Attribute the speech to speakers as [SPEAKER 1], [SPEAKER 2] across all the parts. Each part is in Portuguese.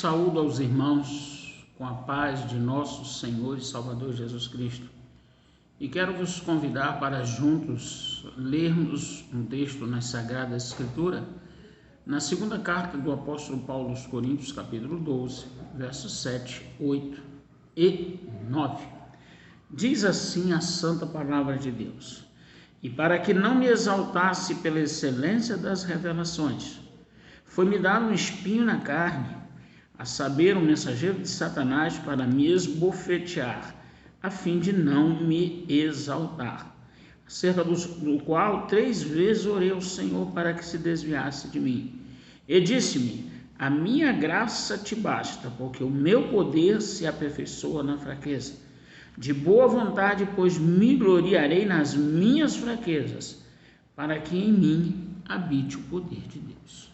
[SPEAKER 1] Saúdo aos irmãos com a paz de nosso Senhor e Salvador Jesus Cristo. E quero vos convidar para juntos lermos um texto na Sagrada Escritura, na segunda carta do apóstolo Paulo aos Coríntios, capítulo 12, versos 7, 8 e 9. Diz assim a santa palavra de Deus: E para que não me exaltasse pela excelência das revelações, foi-me dado um espinho na carne, a saber, um mensageiro de Satanás para me esbofetear, a fim de não me exaltar, acerca do qual 3 vezes orei ao Senhor para que se desviasse de mim. E disse-me: a minha graça te basta, porque o meu poder se aperfeiçoa na fraqueza. De boa vontade, pois, me gloriarei nas minhas fraquezas, para que em mim habite o poder de Deus.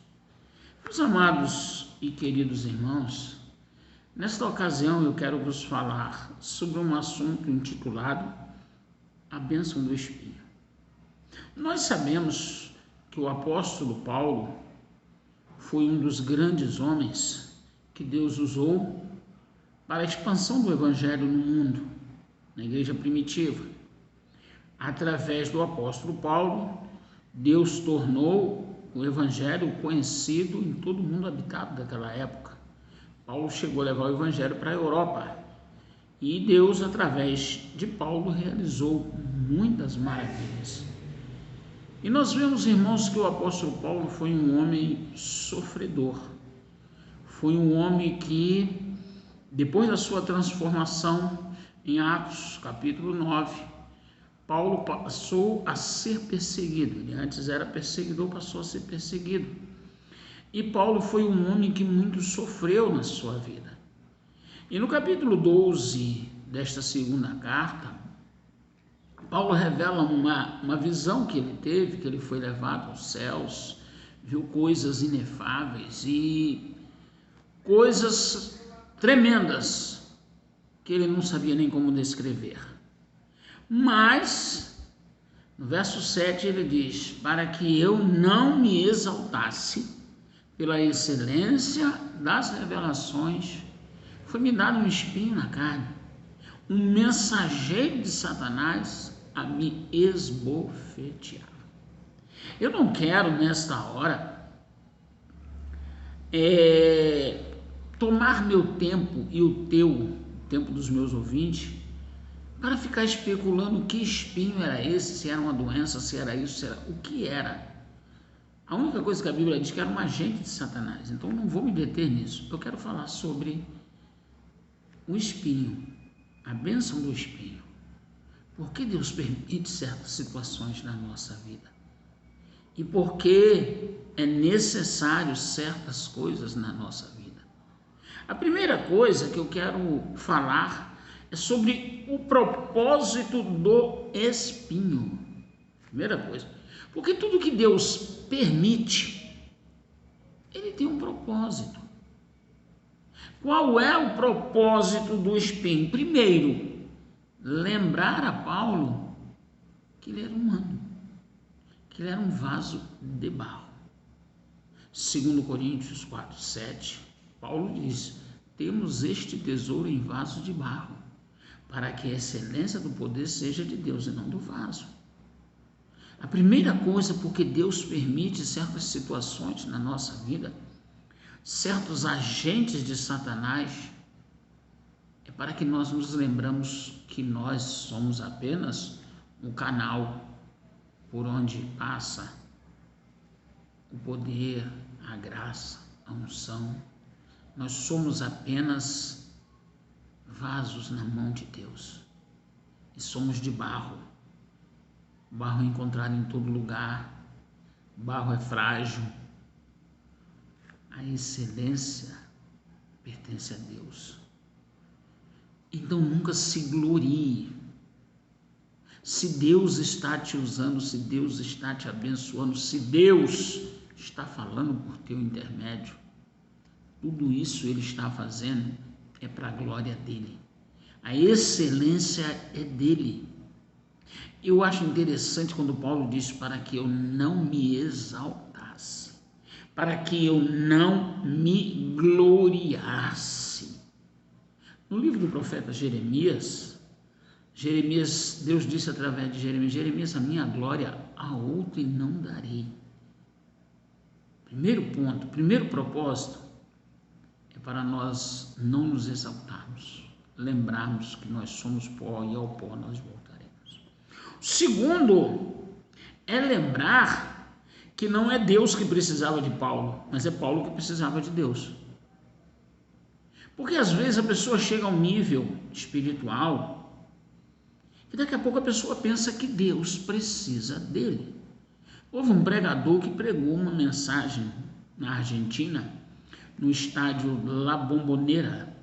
[SPEAKER 1] Meus amados e queridos irmãos, nesta ocasião eu quero vos falar sobre um assunto intitulado A Bênção do Espinho. Nós sabemos que o apóstolo Paulo foi um dos grandes homens que Deus usou para a expansão do evangelho no mundo, na igreja primitiva. Através do apóstolo Paulo, Deus tornou o evangelho conhecido em todo o mundo habitado daquela época. Paulo chegou a levar o evangelho para a Europa e Deus, através de Paulo, realizou muitas maravilhas. E nós vemos, irmãos, que o apóstolo Paulo foi um homem sofredor, foi um homem que, depois da sua transformação em Atos, capítulo 9, Paulo passou a ser perseguido. Ele antes era perseguidor, passou a ser perseguido. E Paulo foi um homem que muito sofreu na sua vida. E no capítulo 12 desta segunda carta, Paulo revela uma visão que ele teve, que ele foi levado aos céus, viu coisas inefáveis e coisas tremendas que ele não sabia nem como descrever. Mas, no verso 7 ele diz: para que eu não me exaltasse pela excelência das revelações, foi-me dado um espinho na carne, um mensageiro de Satanás a me esbofetear. Eu não quero nesta hora tomar meu tempo e o tempo dos meus ouvintes, para ficar especulando que espinho era esse, se era uma doença, se era isso, se era o que era. A única coisa que a Bíblia diz que era um agente de Satanás, então não vou me deter nisso. Eu quero falar sobre o espinho, a bênção do espinho. Por que Deus permite certas situações na nossa vida? E por que é necessário certas coisas na nossa vida? A primeira coisa que eu quero falar é sobre o propósito do espinho. Primeira coisa, porque tudo que Deus permite, ele tem um propósito. Qual é o propósito do espinho? Primeiro, lembrar a Paulo que ele era humano, que ele era um vaso de barro. 2 Coríntios 4, 7, Paulo diz: temos este tesouro em vaso de barro, para que a excelência do poder seja de Deus e não do vaso. A primeira coisa, porque Deus permite certas situações na nossa vida, certos agentes de Satanás, é para que nós nos lembramos que nós somos apenas um canal por onde passa o poder, a graça, a unção. Nós somos apenas vasos na mão de Deus e somos de barro. Barro é encontrado em todo lugar, barro é frágil. A excelência pertence a Deus. Então nunca se glorie. Se Deus está te usando, se Deus está te abençoando, se Deus está falando por teu intermédio, tudo isso Ele está fazendo é para a glória dele. A excelência é dele. Eu acho interessante quando Paulo diz para que eu não me exaltasse. para que eu não me gloriasse. No livro do profeta Jeremias, Deus disse através de Jeremias, a minha glória a outro não darei. Primeiro ponto, primeiro propósito, é para nós não nos exaltarmos, lembrarmos que nós somos pó e ao pó nós voltaremos. O segundo é lembrar que não é Deus que precisava de Paulo, mas é Paulo que precisava de Deus. Porque às vezes a pessoa chega a um nível espiritual e daqui a pouco a pessoa pensa que Deus precisa dele. Houve um pregador que pregou uma mensagem na Argentina, no estádio La Bombonera,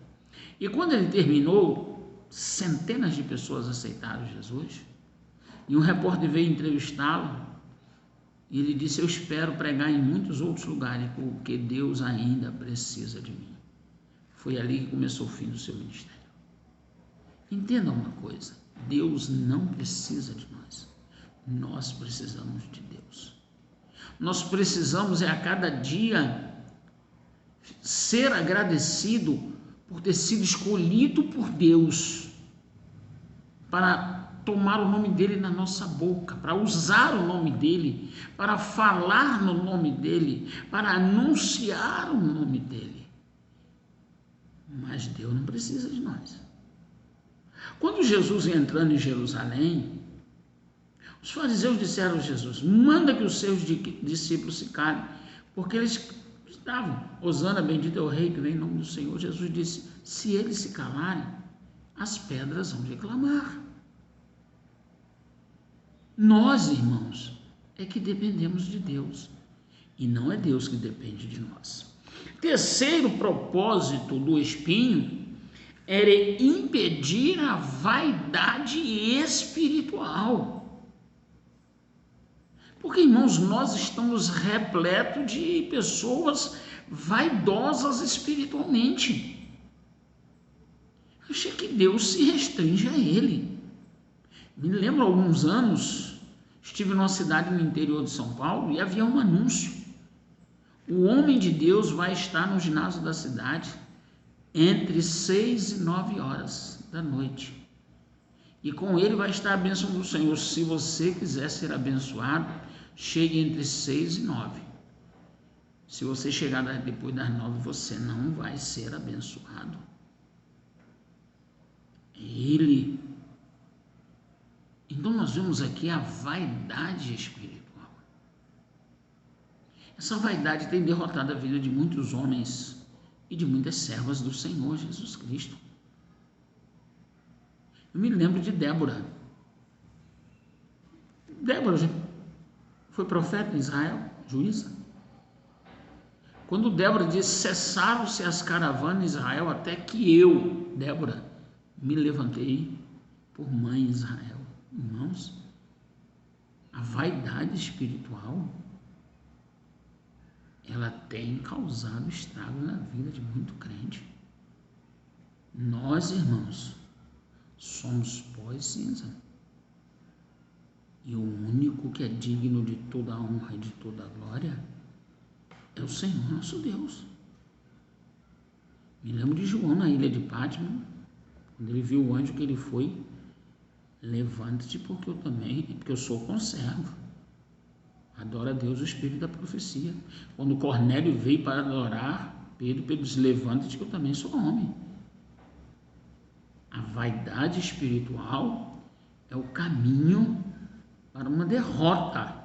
[SPEAKER 1] e quando ele terminou, centenas de pessoas aceitaram Jesus, e um repórter veio entrevistá-lo, e ele disse: eu espero pregar em muitos outros lugares, porque Deus ainda precisa de mim. Foi ali que começou o fim do seu ministério. Entenda uma coisa, Deus não precisa de nós, nós precisamos de Deus. Nós precisamos a cada dia ser agradecido por ter sido escolhido por Deus para tomar o nome dele na nossa boca, para usar o nome dele, para falar no nome dele, para anunciar o nome dele. Mas Deus não precisa de nós. Quando Jesus ia entrando em Jerusalém, os fariseus disseram a Jesus: manda que os seus discípulos se calem, porque eles estavam: Hosana, bendito é o rei que vem em nome do Senhor. Jesus disse: se eles se calarem, as pedras vão reclamar. Nós, irmãos, é que dependemos de Deus, e não é Deus que depende de nós. Terceiro propósito do espinho era impedir a vaidade espiritual. Porque, irmãos, nós estamos repletos de pessoas vaidosas espiritualmente. Achei que Deus se restringe a ele. Me lembro, há alguns anos, estive numa cidade no interior de São Paulo e havia um anúncio: o homem de Deus vai estar no ginásio da cidade entre 6 e 9 horas da noite, e com ele vai estar a bênção do Senhor. Se você quiser ser abençoado, chegue entre 6 e 9. Se você chegar depois das 9, você não vai ser abençoado. Então nós vemos aqui a vaidade espiritual. Essa vaidade tem derrotado a vida de muitos homens e de muitas servas do Senhor Jesus Cristo. Eu me lembro de Débora. Débora foi profeta em Israel, juíza. Quando Débora disse: cessaram-se as caravanas em Israel, até que eu, Débora, me levantei por mãe em Israel. Irmãos, a vaidade espiritual, ela tem causado estrago na vida de muito crente. Nós, irmãos, somos pó e cinza. E o único que é digno de toda a honra e de toda a glória é o Senhor nosso Deus. Me lembro de João na ilha de Pátmos, quando ele viu o anjo que ele foi: levante-te, porque eu sou conservo. Adora a Deus, o espírito da profecia. Quando Cornélio veio para adorar Pedro disse: levante-te, que eu também sou homem. A vaidade espiritual é o caminho para uma derrota.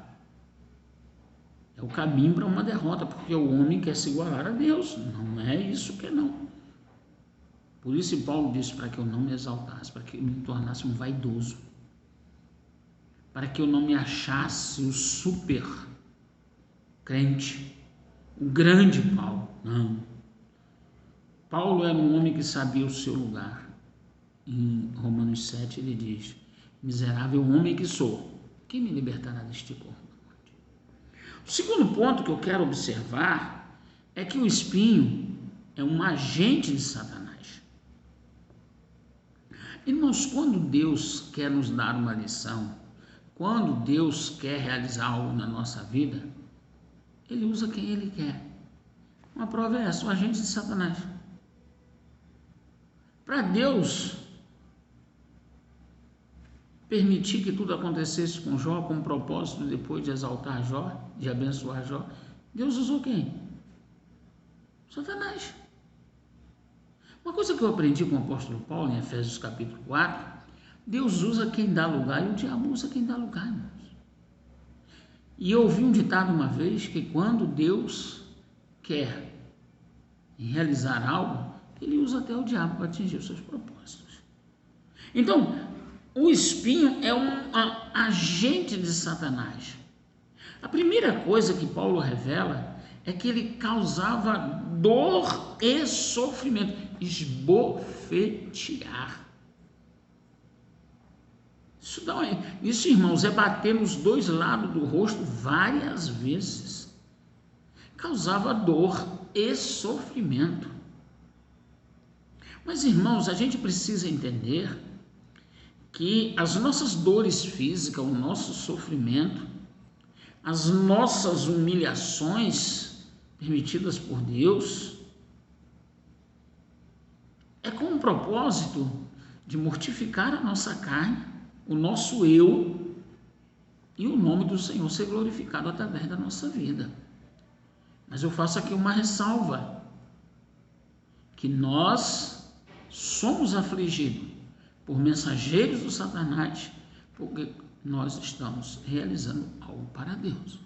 [SPEAKER 1] É o caminho para uma derrota, porque o homem quer se igualar a Deus. Não é isso que não. Por isso Paulo disse: para que eu não me exaltasse, para que eu me tornasse um vaidoso, para que eu não me achasse o super crente, o grande Paulo. Não. Paulo era um homem que sabia o seu lugar. Em Romanos 7 ele diz: miserável homem que sou, quem me libertará deste corpo? O segundo ponto que eu quero observar é que o espinho é um agente de Satanás. Irmãos, quando Deus quer nos dar uma lição, quando Deus quer realizar algo na nossa vida, ele usa quem ele quer. Uma prova é essa, o agente de Satanás. Para Deus permitir que tudo acontecesse com Jó, com o propósito depois de exaltar Jó, de abençoar Jó, Deus usou quem? Satanás. Uma coisa que eu aprendi com o apóstolo Paulo, em Efésios capítulo 4, Deus usa quem dá lugar e o diabo usa quem dá lugar, irmãos. E eu ouvi um ditado uma vez que quando Deus quer realizar algo, ele usa até o diabo para atingir os seus propósitos. Então, o espinho é um agente de Satanás. A primeira coisa que Paulo revela é que ele causava dor e sofrimento, esbofetear. Isso, irmãos, é bater nos dois lados do rosto várias vezes. Causava dor e sofrimento. Mas, irmãos, a gente precisa entender que as nossas dores físicas, o nosso sofrimento, as nossas humilhações permitidas por Deus, é com o propósito de mortificar a nossa carne, o nosso eu, e o nome do Senhor ser glorificado através da nossa vida. Mas eu faço aqui uma ressalva, que nós somos afligidos por mensageiros do Satanás, porque nós estamos realizando algo para Deus.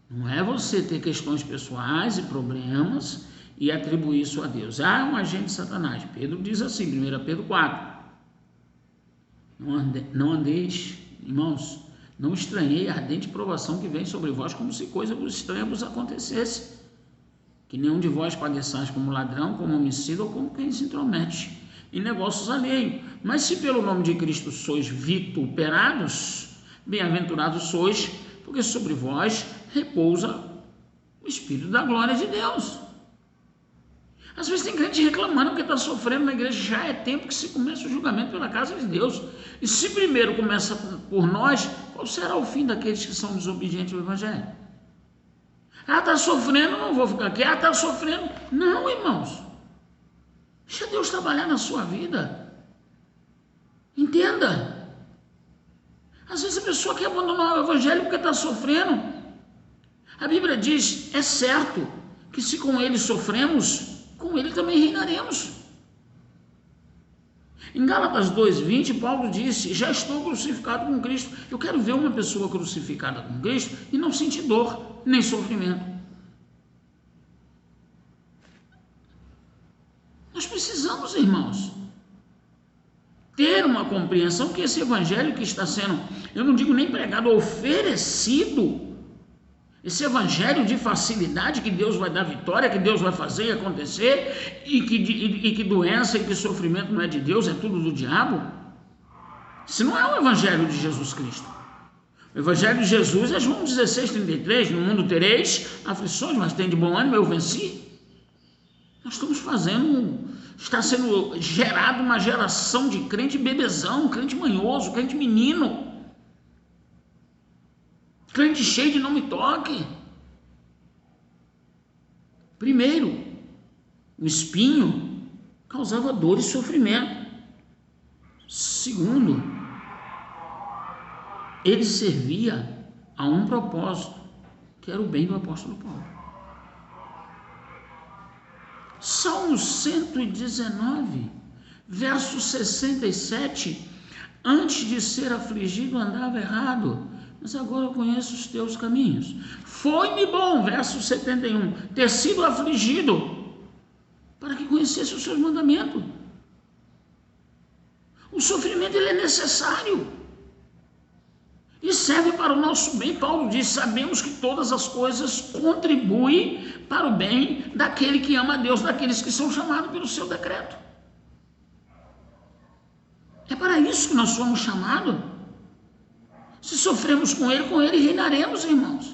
[SPEAKER 1] Não é você ter questões pessoais e problemas e atribuir isso a Deus. É um agente de Satanás. Pedro diz assim, 1 Pedro 4. Não andeis, irmãos, não estranhei a ardente provação que vem sobre vós, como se coisa estranha vos acontecesse. Que nenhum de vós padeçais como ladrão, como homicida ou como quem se intromete em negócios alheios. Mas se pelo nome de Cristo sois vituperados, bem-aventurados sois, porque sobre vós repousa o Espírito da glória de Deus. Às vezes tem crente reclamando porque está sofrendo na igreja. Já é tempo que se começa o julgamento pela casa de Deus. E se primeiro começa por nós, qual será o fim daqueles que são desobedientes ao Evangelho? Ah, está sofrendo, não vou ficar aqui. Ah, está sofrendo. Não, irmãos. Deixa Deus trabalhar na sua vida. Entenda. Às vezes a pessoa quer abandonar o Evangelho porque está sofrendo. A Bíblia diz, é certo, que se com ele sofremos, com ele também reinaremos. Em Gálatas 2:20, Paulo disse, já estou crucificado com Cristo. Eu quero ver uma pessoa crucificada com Cristo e não sentir dor, nem sofrimento. Nós precisamos, irmãos, ter uma compreensão que esse evangelho que está sendo, eu não digo nem pregado, oferecido, esse evangelho de facilidade, que Deus vai dar vitória, que Deus vai fazer acontecer, e que doença e que sofrimento não é de Deus, é tudo do diabo. Isso não é o evangelho de Jesus Cristo. O evangelho de Jesus é João 16:33, no mundo tereis aflições, mas tem de bom ânimo, eu venci. Nós estamos está sendo gerada uma geração de crente bebezão, crente manhoso, crente menino, crente cheio de não me toque. Primeiro, o espinho causava dor e sofrimento. Segundo, ele servia a um propósito, que era o bem do apóstolo Paulo. Salmo 119, verso 67, antes de ser afligido andava errado, mas agora eu conheço os teus caminhos. Foi-me bom, verso 71, ter sido afligido, para que conhecesse os seus mandamentos. O sofrimento ele é necessário e serve para o nosso bem. Paulo diz, sabemos que todas as coisas contribuem para o bem daquele que ama a Deus, daqueles que são chamados pelo seu decreto. É para isso que nós somos chamados. Se sofremos com ele reinaremos, irmãos.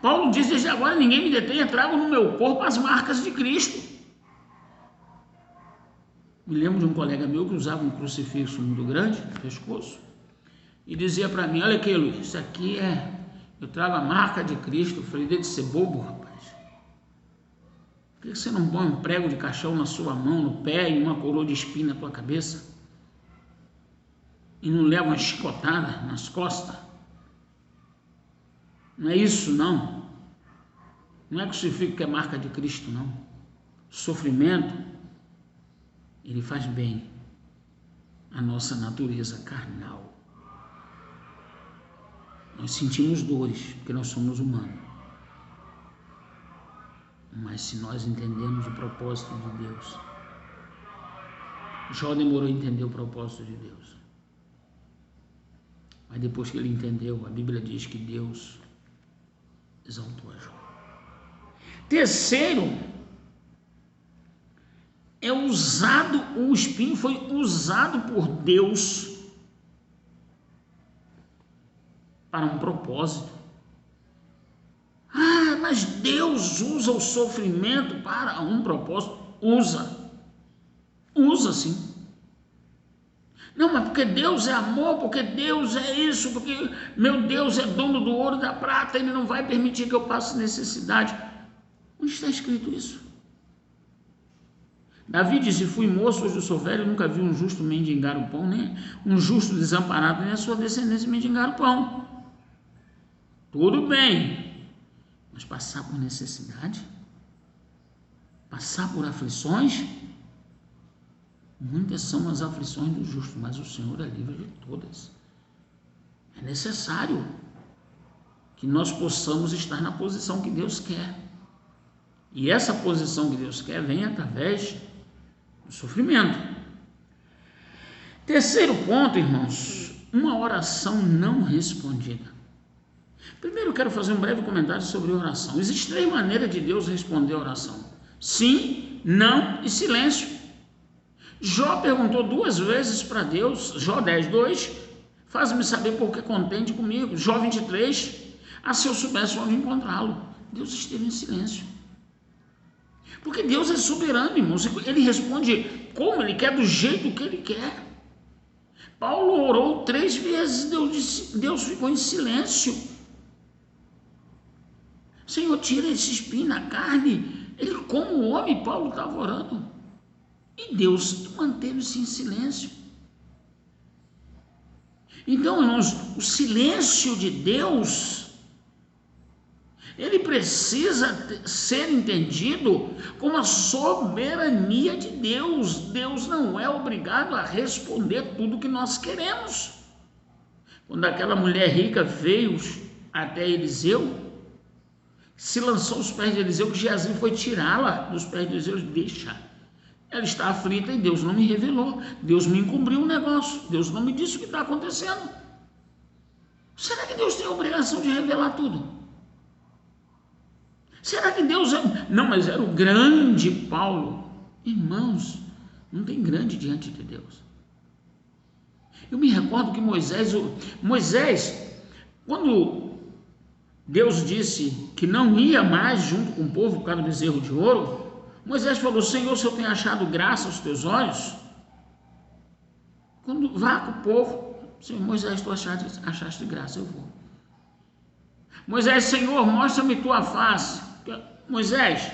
[SPEAKER 1] Paulo diz, desde agora ninguém me detenha, trago no meu corpo as marcas de Cristo. Me lembro de um colega meu que usava um crucifixo muito grande no pescoço e dizia para mim, olha aqui, Luiz, isso aqui é Eu trago a marca de Cristo. Eu falei, de ser bobo, rapaz. Por que você não põe um prego de caixão na sua mão, no pé e uma coroa de espinho na tua cabeça? E não leva uma chicotada nas costas? Não é isso, não. Não é crucifixo que é marca de Cristo, não. O sofrimento, ele faz bem à nossa natureza carnal. Nós sentimos dores, porque nós somos humanos. Mas se nós entendemos o propósito de Deus, Jó demorou a entender o propósito de Deus. Mas depois que ele entendeu, a Bíblia diz que Deus exaltou a Jó. Terceiro, o espinho foi usado por Deus para um propósito. Ah, mas Deus usa o sofrimento para um propósito? Usa sim. Não, mas porque Deus é amor, porque Deus é isso, porque meu Deus é dono do ouro e da prata, Ele não vai permitir que eu passe necessidade. Onde está escrito isso? Davi disse, fui moço, hoje eu sou velho, nunca vi um justo mendigar o pão, nem um justo desamparado, nem a sua descendência mendigar o pão. Tudo bem, mas passar por necessidade? Passar por aflições? Muitas são as aflições do justo, mas o Senhor é livre de todas. É necessário que nós possamos estar na posição que Deus quer. E essa posição que Deus quer vem através do sofrimento. Terceiro ponto, irmãos, uma oração não respondida. Primeiro eu quero fazer um breve comentário sobre oração. Existem 3 maneiras de Deus responder a oração: sim, não e silêncio. Jó perguntou 2 vezes para Deus, Jó 10:2, faz-me saber por que contente comigo. Jó 23, se eu soubesse onde encontrá-lo. Deus esteve em silêncio. Porque Deus é soberano, irmãos. Ele responde como Ele quer, do jeito que Ele quer. Paulo orou 3 vezes, Deus ficou em silêncio. Senhor, tira esse espinho na carne. Ele, como homem, Paulo estava orando. E Deus manteve-se em silêncio. Então, irmãos, o silêncio de Deus, ele precisa ser entendido como a soberania de Deus. Deus não é obrigado a responder tudo que nós queremos. Quando aquela mulher rica veio até Eliseu, se lançou aos pés de Eliseu, que Geazi foi tirá-la dos pés de Eliseu, deixa. Ela está aflita e Deus não me revelou. Deus me encobriu um negócio. Deus não me disse o que está acontecendo. Será que Deus tem a obrigação de revelar tudo? Será que Deus é... Não, mas era o grande Paulo. Irmãos, não tem grande diante de Deus. Eu me recordo que Moisés, quando Deus disse que não ia mais junto com o povo por causa do bezerro de ouro, Moisés falou, Senhor, se eu tenho achado graça aos teus olhos, quando vá com o povo, Senhor, Moisés, tu achaste graça, eu vou. Moisés, Senhor, mostra-me tua face. Moisés,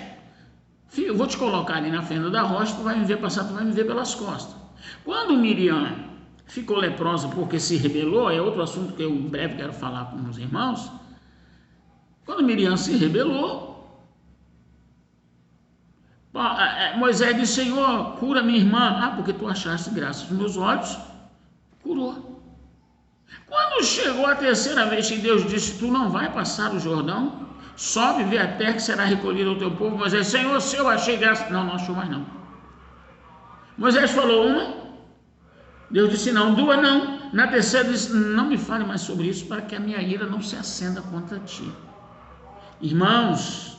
[SPEAKER 1] filho, eu vou te colocar ali na fenda da rocha, tu vai me ver passar, tu vai me ver pelas costas. Quando Miriam ficou leprosa porque se rebelou, é outro assunto que eu em breve quero falar com os irmãos. Quando Miriam se rebelou, Moisés disse, Senhor, cura minha irmã. Porque tu achaste graça aos meus olhos, curou. Quando chegou a 3ª vez que Deus disse, tu não vai passar o Jordão, sobe, vê a terra que será recolhida ao teu povo. Moisés, Senhor, se eu achei graça, não achou mais não. Moisés falou 1, Deus disse não, 2 não, na 3ª disse, não me fale mais sobre isso, para que a minha ira não se acenda contra ti. Irmãos,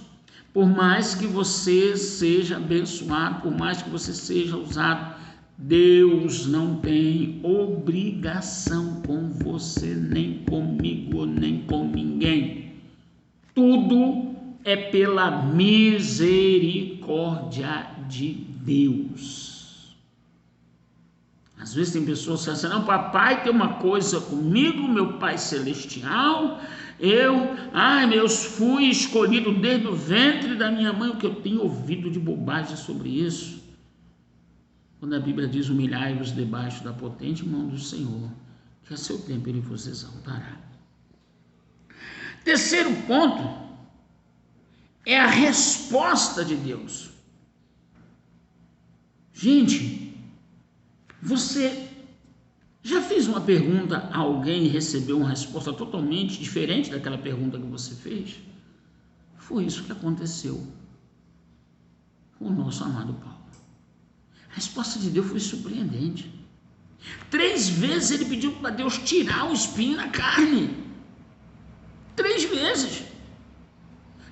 [SPEAKER 1] por mais que você seja abençoado, por mais que você seja usado, Deus não tem obrigação com você, nem comigo, nem com ninguém. Tudo é pela misericórdia de Deus. Às vezes tem pessoas que dizem assim, não, papai tem uma coisa comigo, meu pai celestial, eu fui escolhido desde o ventre da minha mãe. O que eu tenho ouvido de bobagem sobre isso? Quando a Bíblia diz, humilhai-vos debaixo da potente mão do Senhor, que a seu tempo ele vos exaltará. Terceiro ponto é a resposta de Deus. Gente, você já fez uma pergunta a alguém e recebeu uma resposta totalmente diferente daquela pergunta que você fez? Foi isso que aconteceu com o nosso amado Paulo. A resposta de Deus foi surpreendente. 3 vezes ele pediu para Deus tirar o espinho na carne. 3 vezes.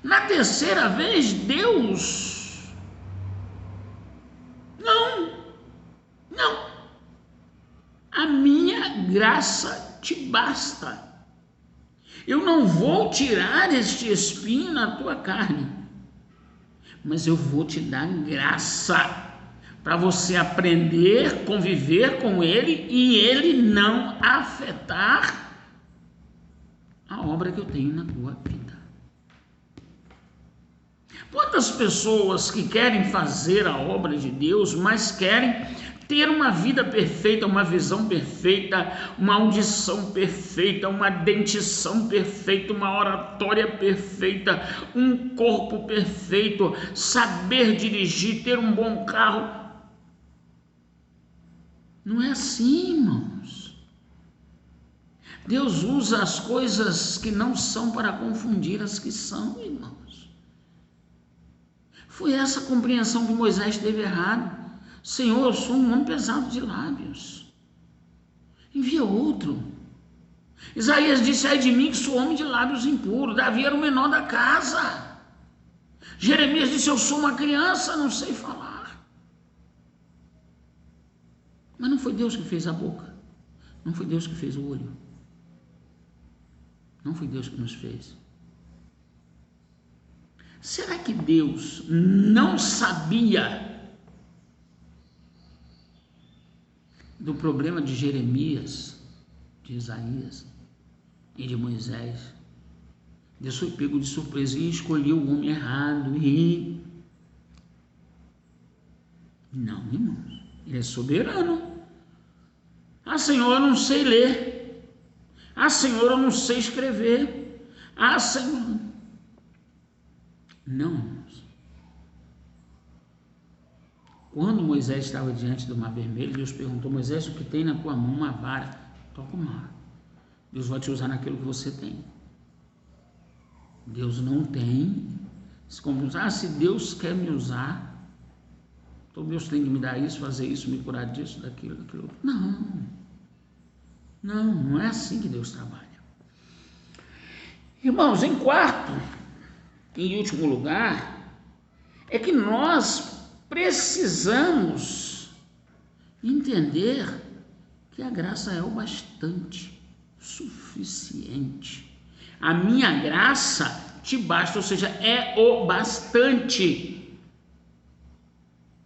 [SPEAKER 1] Na terceira vez, Deus, não, a minha graça te basta. Eu não vou tirar este espinho na tua carne, mas eu vou te dar graça para você aprender, conviver com ele e ele não afetar a obra que eu tenho na tua vida. Quantas pessoas que querem fazer a obra de Deus, mas querem ter uma vida perfeita, uma visão perfeita, uma audição perfeita, uma dentição perfeita, uma oratória perfeita, um corpo perfeito, saber dirigir, ter um bom carro. Não é assim, irmãos. Deus usa as coisas que não são para confundir as que são, irmãos. Foi essa compreensão que Moisés teve errado. Senhor, eu sou um homem pesado de lábios. Envia outro. Isaías disse, ai de mim que sou homem de lábios impuros. Davi era o menor da casa. Jeremias disse, eu sou uma criança, não sei falar. Mas não foi Deus que fez a boca. Não foi Deus que fez o olho. Não foi Deus que nos fez. Será que Deus não sabia do problema de Jeremias, de Isaías e de Moisés? Deus foi pego de surpresa e escolheu o homem errado. Não, irmãos, ele é soberano. Senhor, eu não sei ler. Senhor, eu não sei escrever. Senhor... Não, irmãos. Quando Moisés estava diante do Mar Vermelho, Deus perguntou, Moisés, o que tem na tua mão? Uma vara. Toca o mar. Deus vai te usar naquilo que você tem. Deus não tem. Se Deus quer me usar, então Deus tem que me dar isso, fazer isso, me curar disso, daquilo, daquilo. Não é assim que Deus trabalha. Irmãos, em quarto, em último lugar, é que nós precisamos entender que a graça é o bastante, suficiente. A minha graça te basta, ou seja, é o bastante.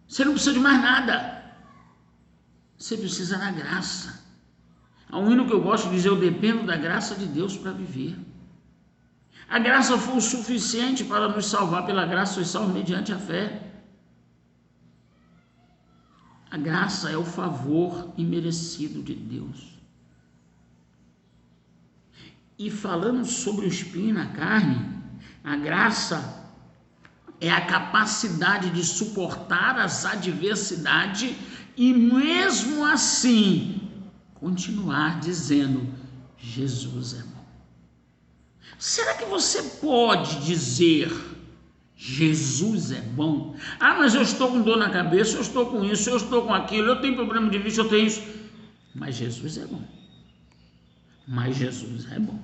[SPEAKER 1] Você não precisa de mais nada. Você precisa da graça. Há um hino que eu gosto de dizer, eu dependo da graça de Deus para viver. A graça foi o suficiente para nos salvar, pela graça sois salvos mediante a fé. A graça é o favor imerecido de Deus. E falando sobre o espinho na carne, a graça é a capacidade de suportar as adversidades e mesmo assim continuar dizendo, Jesus é bom. Será que você pode dizer, Jesus é bom? Mas eu estou com dor na cabeça, eu estou com isso, eu estou com aquilo, eu tenho problema de vista, eu tenho isso. Mas Jesus é bom. Mas Jesus é bom.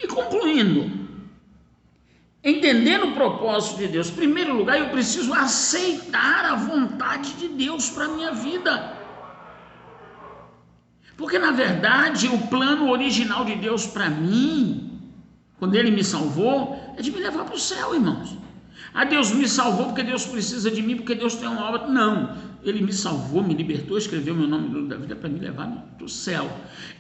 [SPEAKER 1] E concluindo, entendendo o propósito de Deus, em primeiro lugar, eu preciso aceitar a vontade de Deus para a minha vida. Porque, na verdade, o plano original de Deus para mim, quando Ele me salvou, é de me levar para o céu, irmãos. Ah, Deus me salvou porque Deus precisa de mim, porque Deus tem uma obra. Não, Ele me salvou, me libertou, escreveu meu nome no livro da vida para me levar para o céu.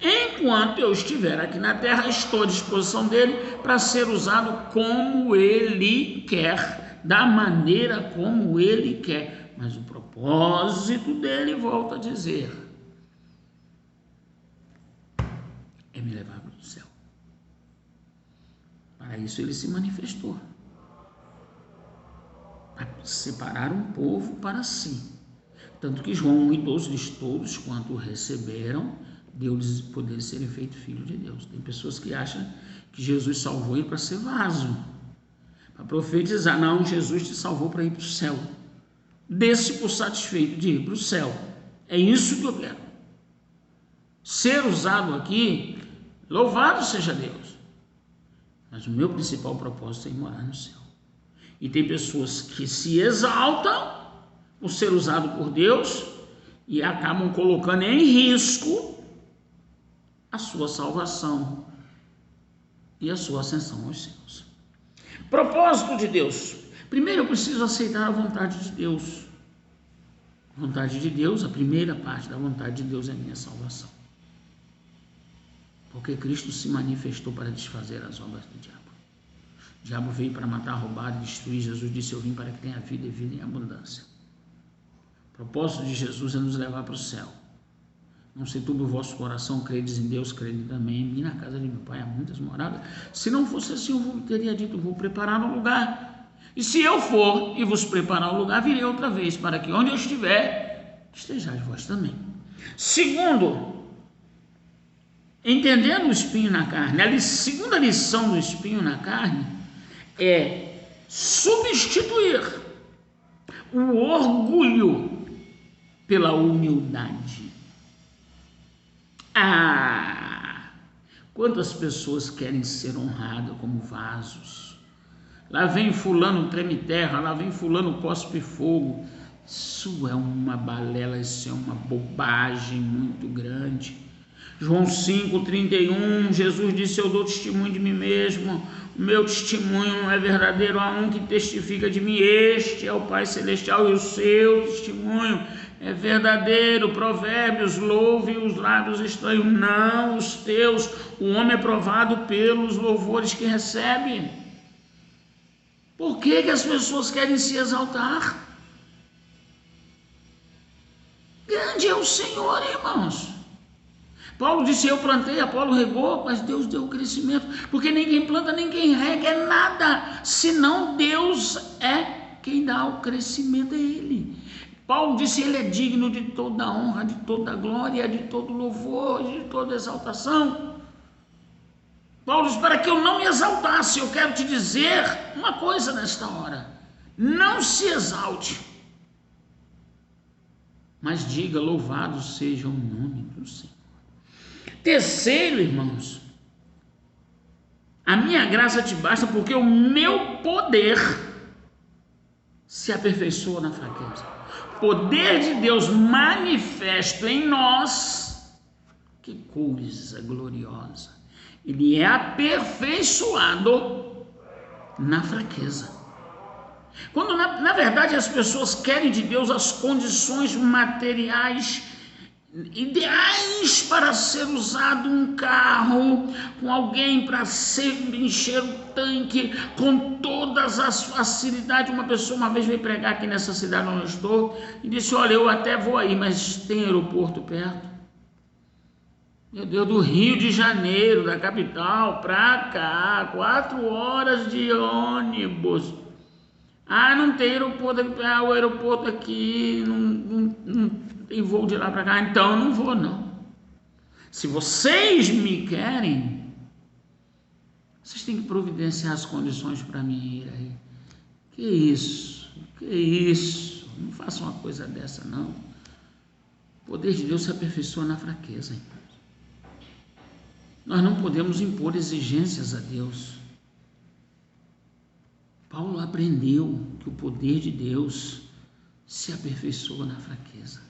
[SPEAKER 1] Enquanto eu estiver aqui na terra, estou à disposição dEle para ser usado como Ele quer, da maneira como Ele quer. Mas o propósito dEle, volto a dizer, é me levar para o céu. Para isso Ele se manifestou. Para separar um povo para si. Tanto que João 1:12 diz: todos quanto o receberam, deu-lhes poder de serem feitos filhos de Deus. Tem pessoas que acham que Jesus salvou ele para ser vaso, para profetizar. Não, Jesus te salvou para ir para o céu. Desse por satisfeito de ir para o céu. É isso que eu quero. Ser usado aqui, louvado seja Deus. Mas o meu principal propósito é ir morar no céu. E tem pessoas que se exaltam por ser usado por Deus e acabam colocando em risco a sua salvação e a sua ascensão aos céus. Propósito de Deus. Primeiro eu preciso aceitar a vontade de Deus. A vontade de Deus, a primeira parte da vontade de Deus é a minha salvação. Porque Cristo se manifestou para desfazer as obras do diabo. O diabo veio para matar, roubar e destruir. Jesus disse: eu vim para que tenha vida e vida em abundância. O propósito de Jesus é nos levar para o céu. Não se turbe o vosso coração, credes em Deus, crede também em mim. Na casa de meu Pai há muitas moradas. Se não fosse assim, eu teria dito: vou preparar um lugar. E se eu for e vos preparar um lugar, virei outra vez, para que onde eu estiver, estejais vós também. Segundo, entendendo o espinho na carne, a segunda lição do espinho na carne é substituir o orgulho pela humildade. Quantas pessoas querem ser honradas como vasos? Lá vem fulano treme terra, lá vem fulano cospe fogo. Isso é uma balela, isso é uma bobagem muito grande. João 5:31, Jesus disse: eu dou testemunho de mim mesmo, o meu testemunho não é verdadeiro, há um que testifica de mim, este é o Pai Celestial, e o seu testemunho é verdadeiro. Provérbios: louve os lábios estranhos, não os teus. O homem é provado pelos louvores que recebe. Por que as pessoas querem se exaltar? Grande é o Senhor, irmãos. Paulo disse: eu plantei, Apolo regou, mas Deus deu o crescimento. Porque ninguém planta, ninguém rega, é nada, senão Deus é quem dá o crescimento, é Ele. Paulo disse: Ele é digno de toda honra, de toda glória, de todo louvor, de toda exaltação. Paulo disse: para que eu não me exaltasse, eu quero te dizer uma coisa nesta hora: não se exalte, mas diga: louvado seja o nome do Senhor. Terceiro, irmãos, a minha graça te basta, porque o meu poder se aperfeiçoa na fraqueza. Poder de Deus manifesto em nós, que coisa gloriosa. Ele é aperfeiçoado na fraqueza. Quando na verdade as pessoas querem de Deus as condições materiais ideais para ser usado um carro, com alguém para encher o tanque, com todas as facilidades. Uma pessoa uma vez veio pregar aqui nessa cidade onde eu estou e disse: olha, eu até vou aí, mas tem aeroporto perto? Meu Deus, do Rio de Janeiro, da capital, para cá, 4 horas de ônibus. Não tem aeroporto aqui, o aeroporto aqui não tem voo de lá para cá, então eu não vou não. Se vocês me querem, vocês têm que providenciar as condições para mim ir aí. Que isso, não faça uma coisa dessa não. O poder de Deus se aperfeiçoa na fraqueza, irmãos. Nós não podemos impor exigências a Deus. Paulo aprendeu que o poder de Deus se aperfeiçoa na fraqueza.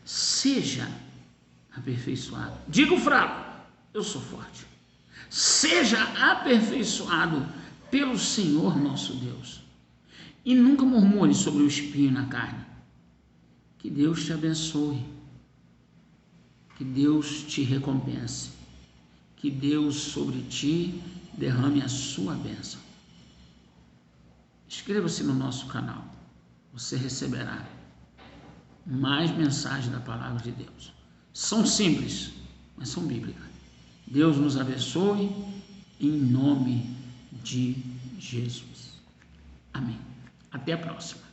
[SPEAKER 1] Seja aperfeiçoado. Diga o fraco: eu sou forte. Seja aperfeiçoado pelo Senhor nosso Deus. E nunca murmure sobre o espinho na carne. Que Deus te abençoe. Que Deus te recompense. Que Deus sobre ti derrame a sua bênção. Inscreva-se no nosso canal. Você receberá mais mensagens da palavra de Deus. São simples, mas são bíblicas. Deus nos abençoe em nome de Jesus. Amém. Até a próxima.